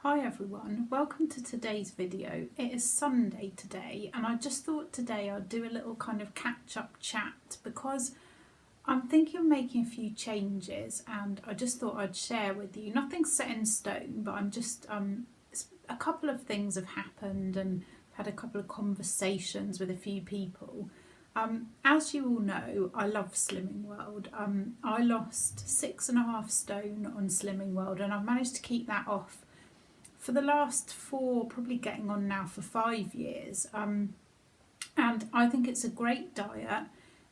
Hi everyone, welcome to today's video. It is Sunday today and I just thought today I'd do a little kind of catch-up chat because I'm thinking of making a few changes and I just thought I'd share with you. Nothing's set in stone, but I'm just a couple of things have happened and I've had a couple of conversations with a few people. As you all know, I love Slimming World. I lost 6.5 stone on Slimming World and I've managed to keep that off for the last 4, probably getting on now for 5 years. And I think it's a great diet.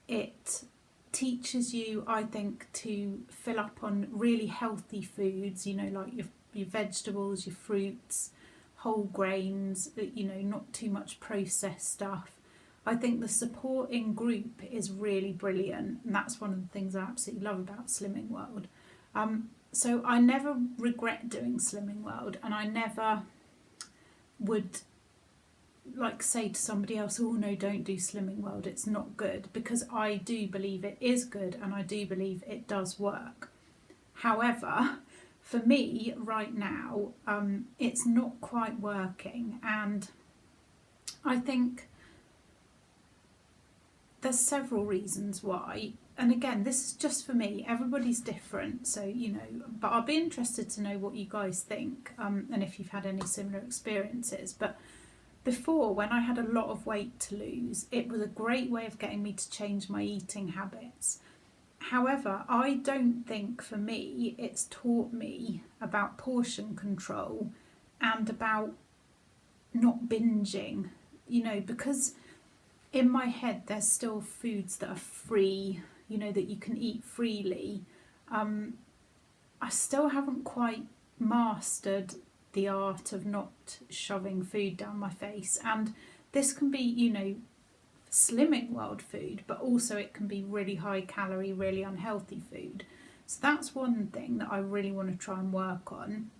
It teaches you, I think, to fill up on really healthy foods, like your vegetables, your fruits, whole grains, not too much processed stuff. I think the supporting group is really brilliant, and that's one of the things I absolutely love about Slimming World. So I never regret doing Slimming World, and I never would say to somebody else, oh no, don't do Slimming World, it's not good, because I do believe it is good and I do believe it does work. However, for me right now, it's not quite working, and I think there's several reasons why. And again, this is just for me, everybody's different, so but I'll be interested to know what you guys think, and if you've had any similar experiences. But before, when I had a lot of weight to lose, it was a great way of getting me to change my eating habits. However, I don't think for me it's taught me about portion control and about not binging, because in my head there's still foods that are free, that you can eat freely. I still haven't quite mastered the art of not shoving food down my face, and this can be, Slimming World food, but also it can be really high calorie, really unhealthy food. So that's one thing that I really want to try and work on.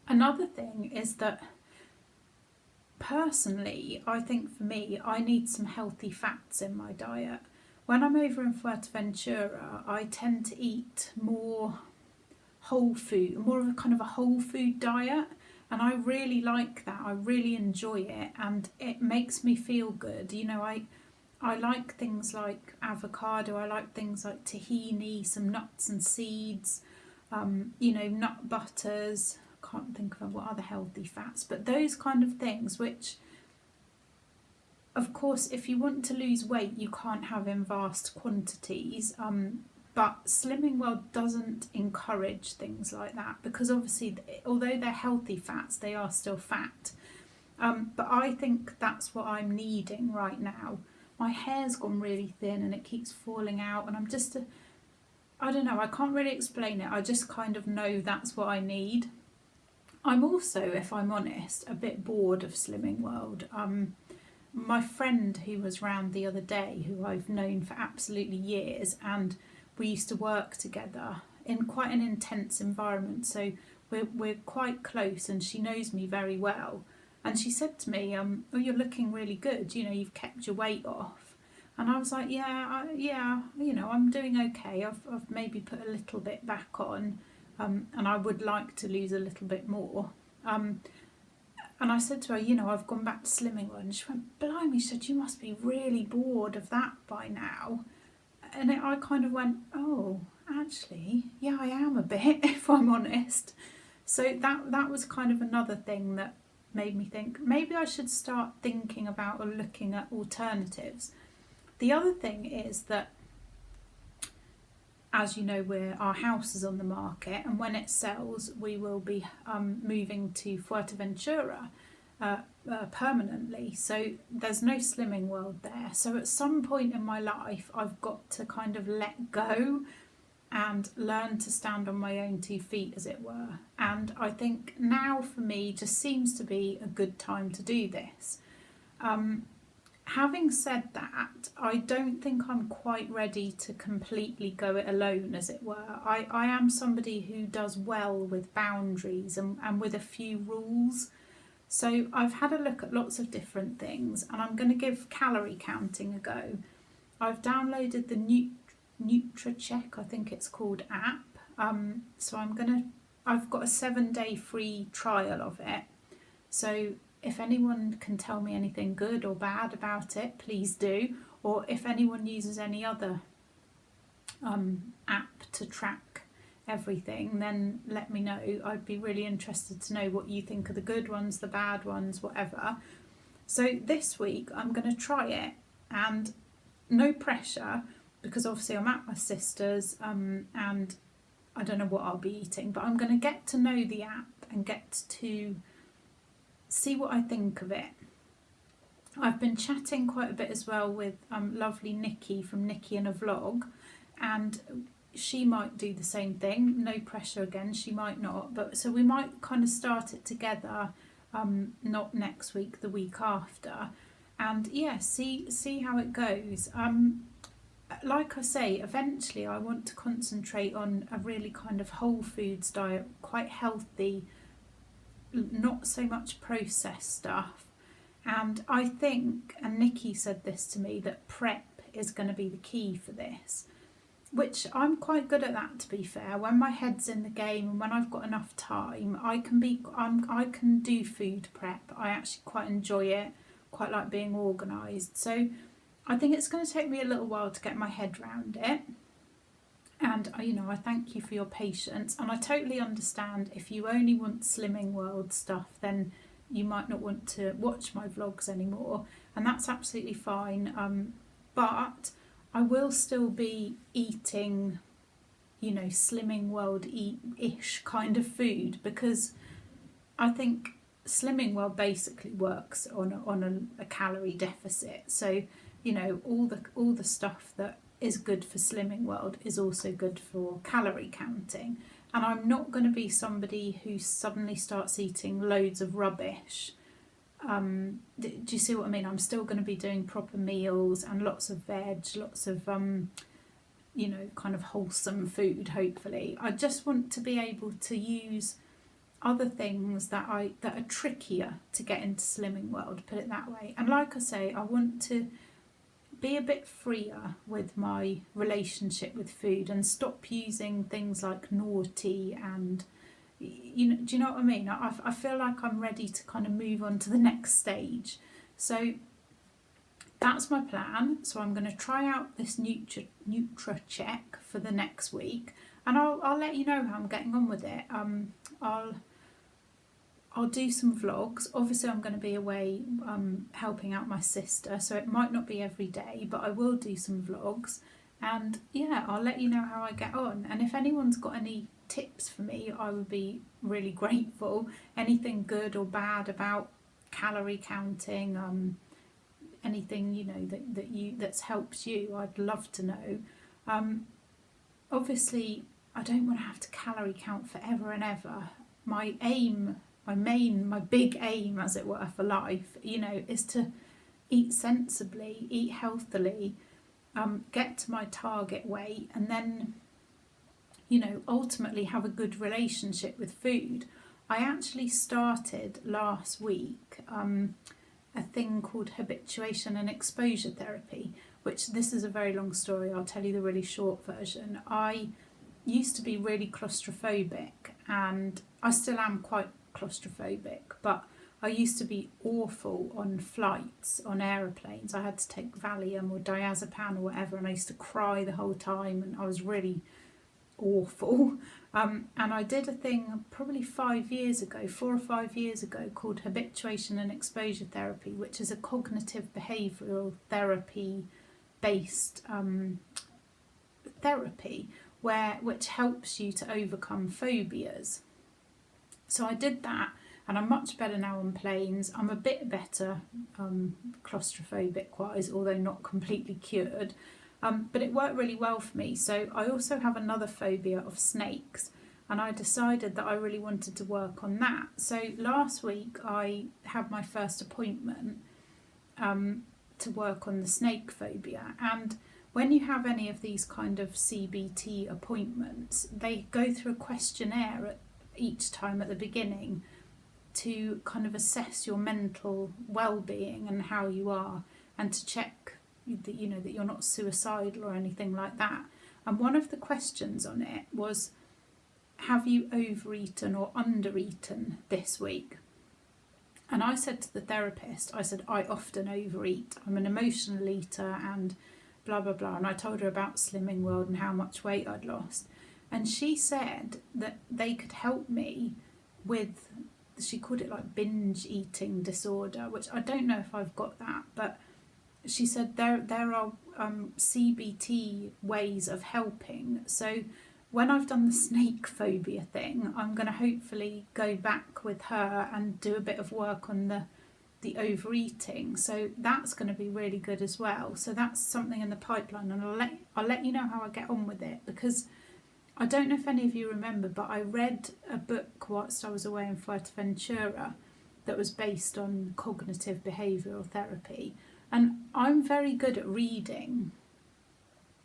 Another thing is that personally, I think for me, I need some healthy fats in my diet. When I'm over in Fuerteventura, I tend to eat more whole food, more of a kind of a whole food diet, and I really like that. I really enjoy it, and it makes me feel good. I like things like avocado, I like things like tahini, some nuts and seeds, nut butters. Can't think of what other healthy fats, but those kind of things, which of course if you want to lose weight you can't have in vast quantities, but Slimming World doesn't encourage things like that, because obviously although they're healthy fats, they are still fat. But I think that's what I'm needing right now. My hair's gone really thin and it keeps falling out, and I don't know, I can't really explain it, I just kind of know that's what I need. I'm also, if I'm honest, a bit bored of Slimming World. My friend who was round the other day, who I've known for absolutely years, and we used to work together in quite an intense environment, so we're quite close and she knows me very well. And she said to me, oh, you're looking really good, you've kept your weight off. And I was like, yeah, I'm doing okay. I've maybe put a little bit back on. And I would like to lose a little bit more. And I said to her, I've gone back to Slimming World. And she went, blimey, she said, you must be really bored of that by now. And I kind of went, oh, actually, yeah, I am a bit, if I'm honest. So that was kind of another thing that made me think maybe I should start thinking about or looking at alternatives. The other thing is that, as you know, our house is on the market, and when it sells we will be moving to Fuerteventura permanently, so there's no Slimming World there. So at some point in my life I've got to kind of let go and learn to stand on my own 2 feet, as it were. And I think now for me just seems to be a good time to do this. Having said that, I don't think I'm quite ready to completely go it alone, as it were. I am somebody who does well with boundaries and with a few rules. So I've had a look at lots of different things, and I'm going to give calorie counting a go. I've downloaded the NutriCheck, I think it's called, app. So I've got a 7-day free trial of it. So if anyone can tell me anything good or bad about it, please do. Or if anyone uses any other app to track everything, then let me know. I'd be really interested to know what you think are the good ones, the bad ones, whatever. So this week I'm going to try it, and no pressure, because obviously I'm at my sister's and I don't know what I'll be eating, but I'm going to get to know the app and get to see what I think of it. I've been chatting quite a bit as well with lovely Nikki from Nikki in a Vlog, and she might do the same thing. No pressure again, she might not, but so we might kind of start it together, not next week, the week after, and yeah, see how it goes. Like I say, eventually I want to concentrate on a really kind of whole foods diet, quite healthy, not so much processed stuff. And I think, and Nikki said this to me, that prep is going to be the key for this, which I'm quite good at that, to be fair. When my head's in the game and when I've got enough time, I can do food prep. I actually quite enjoy it, quite like being organised. So I think it's going to take me a little while to get my head around it. And I thank you for your patience, and I totally understand if you only want Slimming World stuff, then you might not want to watch my vlogs anymore, and that's absolutely fine. But I will still be eating, Slimming World-ish kind of food, because I think Slimming World basically works on a calorie deficit. So all the stuff that is good for Slimming World is also good for calorie counting. And I'm not going to be somebody who suddenly starts eating loads of rubbish. Do you see what I mean? I'm still going to be doing proper meals and lots of veg, lots of kind of wholesome food, hopefully. I just want to be able to use other things that are trickier to get into Slimming World, put it that way. And like I say, I want to be a bit freer with my relationship with food and stop using things like naughty and do you know what I mean? I feel like I'm ready to kind of move on to the next stage. So that's my plan. So I'm going to try out this Nutra check for the next week, and I'll let you know how I'm getting on with it. I'll do some vlogs. Obviously I'm going to be away helping out my sister, so it might not be every day, but I will do some vlogs, and yeah, I'll let you know how I get on. And if anyone's got any tips for me, I would be really grateful. Anything good or bad about calorie counting, anything that's helped you, I'd love to know. Obviously I don't want to have to calorie count forever and ever. My big aim, as it were, for life, is to eat sensibly, eat healthily, get to my target weight, and then, ultimately have a good relationship with food. I actually started last week a thing called habituation and exposure therapy, which, this is a very long story, I'll tell you the really short version. I used to be really claustrophobic, and I still am quite claustrophobic, but I used to be awful on flights, on aeroplanes. I had to take Valium or diazepam or whatever, and I used to cry the whole time, and I was really awful. And I did a thing probably 4 or 5 years ago, called habituation and exposure therapy, which is a cognitive behavioural therapy based therapy which helps you to overcome phobias. So I did that, and I'm much better now on planes. I'm a bit better claustrophobic wise, although not completely cured. But it worked really well for me. So I also have another phobia of snakes, and I decided that I really wanted to work on that. So last week I had my first appointment to work on the snake phobia. And when you have any of these kind of CBT appointments, they go through a questionnaire each time at the beginning to kind of assess your mental well-being and how you are, and to check that that you're not suicidal or anything like that. And one of the questions on it was, have you overeaten or undereaten this week? And I said to the therapist, I said, I often overeat. I'm an emotional eater and blah, blah, blah. And I told her about Slimming World and how much weight I'd lost. And she said that they could help me with, she called it like binge eating disorder, which I don't know if I've got that, but she said there are CBT ways of helping. So when I've done the snake phobia thing, I'm going to hopefully go back with her and do a bit of work on the overeating. So that's going to be really good as well. So that's something in the pipeline, and I'll let you know how I get on with it, because I don't know if any of you remember, but I read a book whilst I was away in Fuerteventura that was based on cognitive behavioural therapy. And I'm very good at reading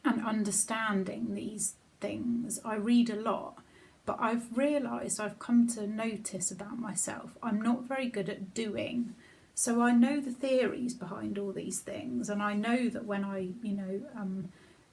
and understanding these things. I read a lot, but I've realised, I've come to notice about myself, I'm not very good at doing. So I know the theories behind all these things, and I know that when I,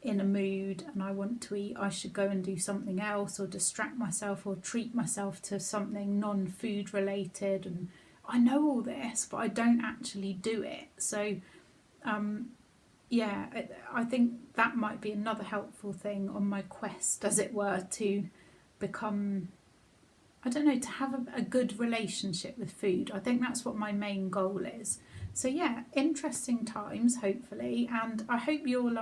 in a mood and I want to eat, I should go and do something else, or distract myself, or treat myself to something non-food related. And I know all this, but I don't actually do it. So I think that might be another helpful thing on my quest, as it were, to become, I don't know, to have a good relationship with food. I think that's what my main goal is. So yeah, interesting times, hopefully, and I hope you'll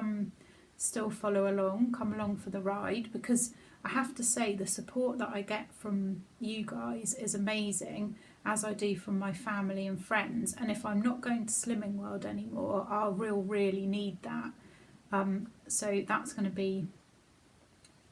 still follow along, come along for the ride, because I have to say the support that I get from you guys is amazing, as I do from my family and friends. And if I'm not going to Slimming World anymore, I'll really need that. So that's going to be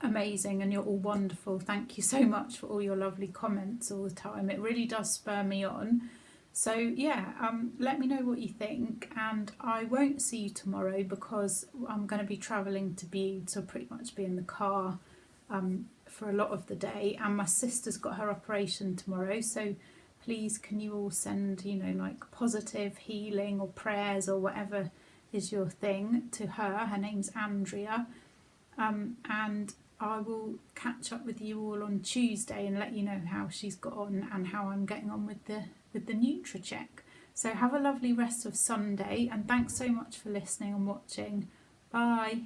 amazing, and you're all wonderful. Thank you so much for all your lovely comments all the time. It really does spur me on. So yeah, let me know what you think, and I won't see you tomorrow because I'm going to be travelling to Bude, so I'll pretty much be in the car for a lot of the day, and my sister's got her operation tomorrow, so please can you all send, like positive healing or prayers or whatever is your thing to her. Her name's Andrea, and I will catch up with you all on Tuesday and let you know how she's got on and how I'm getting on with the NutriCheck. So have a lovely rest of Sunday, and thanks so much for listening and watching. Bye.